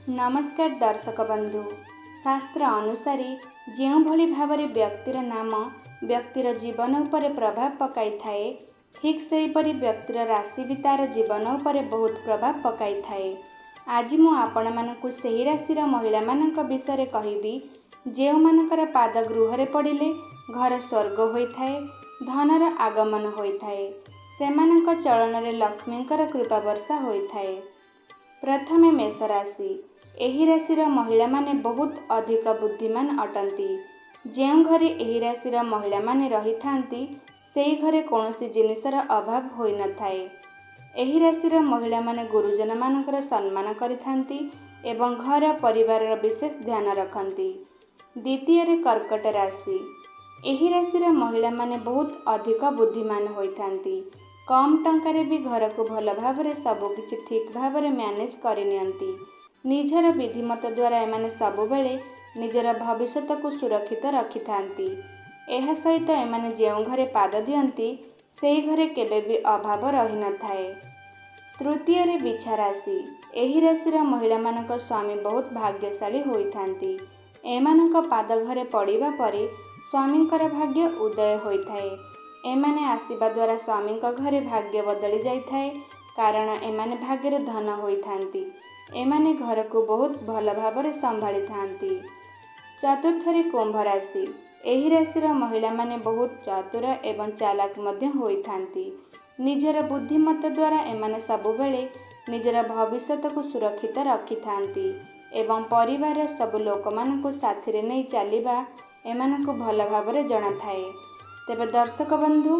नमस्कार दर्शक बंधु। शास्त्र अनुसार जो भली भावरे व्यक्तिर नाम व्यक्तिर जीवन उपर प्रभाव पकाई थाए, ठीक सेहीपरि व्यक्तिर राशि भी तार जीवन उपर बहुत प्रभाव पकाई थाए। आज मु आपण मानकु सेही राशिर महिला मानक विषय कहबी जो मानकर पाद गृह पड़िले घर स्वर्ग होइथाए, धनर आगमन होइथाए, सेमानक चलन रे लक्ष्मींकर कृपा वर्षा होइथाए। प्रथमे मेष राशि। एही राशिर महिला माने बहुत अधिक बुद्धिमान अटंती। ଯେଉଁ ଘରେ ଏହି ରାଶିର ମହିଳାମାନେ ରହିଥାନ୍ତି ସେହି ଘରେ କୌଣସି ଜିନିଷର ଅଭାବ ହୋଇନଥାଏ। ଏହି ରାଶିର ମହିଳାମାନେ ଗୁରୁଜନମାନଙ୍କର ସମ୍ମାନ କରିଥାନ୍ତି ଏବଂ ଘର ପରିବାରର ବିଶେଷ ଧ୍ୟାନ ରଖନ୍ତି। ଦ୍ୱିତୀୟରେ କର୍କଟ ରାଶି। ଏହି ରାଶିର ମହିଳାମାନେ ବହୁତ ଅଧିକ ବୁଦ୍ଧିମାନ ହୋଇଥାନ୍ତି। କମ୍ ଟଙ୍କାରେ ବି ଘରକୁ ଭଲ ଭାବରେ ସବୁକିଛି ଠିକ୍ ଭାବରେ ମ୍ୟାନେଜ କରିନିଅନ୍ତି। ନିଜର ବିଧିମତ ଦ୍ୱାରା ଏମାନେ ସବୁବେଳେ ନିଜର ଭବିଷ୍ୟତକୁ ସୁରକ୍ଷିତ ରଖିଥାନ୍ତି। ଏହା ସହିତ ଏମାନେ ଯେଉଁ ଘରେ ପାଦ ଦିଅନ୍ତି ସେହି ଘରେ କେବେ ବି ଅଭାବ ରହିନଥାଏ। ତୃତୀୟରେ ବିଛା ରାଶି। ଏହି ରାଶିର ମହିଳାମାନଙ୍କ ସ୍ୱାମୀ ବହୁତ ଭାଗ୍ୟଶାଳୀ ହୋଇଥାନ୍ତି। ଏମାନଙ୍କ ପାଦ ଘରେ ପଡ଼ିବା ପରେ ସ୍ୱାମୀଙ୍କର ଭାଗ୍ୟ ଉଦୟ ହୋଇଥାଏ। ଏମାନେ ଆସିବା ଦ୍ୱାରା ସ୍ୱାମୀଙ୍କ ଘରେ ଭାଗ୍ୟ ବଦଳି ଯାଇଥାଏ, କାରଣ ଏମାନେ ଭାଗ୍ୟରେ ଧନ ହୋଇଥାନ୍ତି। ଏମାନେ ଘରକୁ ବହୁତ ଭଲ ଭାବରେ ସମ୍ଭାଳିଥାନ୍ତି। ଚତୁର୍ଥରେ କୁମ୍ଭ ରାଶି। ଏହି ରାଶିର ମହିଳାମାନେ ବହୁତ ଚତୁର ଏବଂ ଚାଲାକ ମଧ୍ୟ ହୋଇଥାନ୍ତି। ନିଜର ବୁଦ୍ଧିମତ ଦ୍ୱାରା ଏମାନେ ସବୁବେଳେ ନିଜର ଭବିଷ୍ୟତକୁ ସୁରକ୍ଷିତ ରଖିଥାନ୍ତି ଏବଂ ପରିବାରର ସବୁ ଲୋକମାନଙ୍କୁ ସାଥିରେ ନେଇ ଚାଲିବା ଏମାନଙ୍କୁ ଭଲ ଭାବରେ ଜଣାଥାଏ। ତେବେ ଦର୍ଶକ ବନ୍ଧୁ,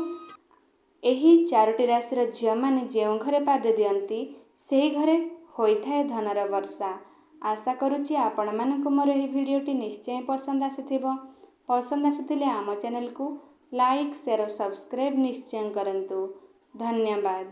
ଏହି ଚାରୋଟି ରାଶିର ଝିଅମାନେ ଯେଉଁ ଘରେ ପାଦ ଦିଅନ୍ତି ସେହି ଘରେ ହୋଇଥାଏ ଧନର ବର୍ଷା। ଆଶା କରୁଛି ଆପଣମାନଙ୍କୁ ମୋର ଏହି ଭିଡ଼ିଓଟି ନିଶ୍ଚୟ ପସନ୍ଦ ଆସିଥିବ। ପସନ୍ଦ ଆସିଥିଲେ ଆମ ଚ୍ୟାନେଲକୁ ଲାଇକ୍, ସେୟାର ଓ ସବସ୍କ୍ରାଇବ୍ ନିଶ୍ଚୟ କରନ୍ତୁ। ଧନ୍ୟବାଦ।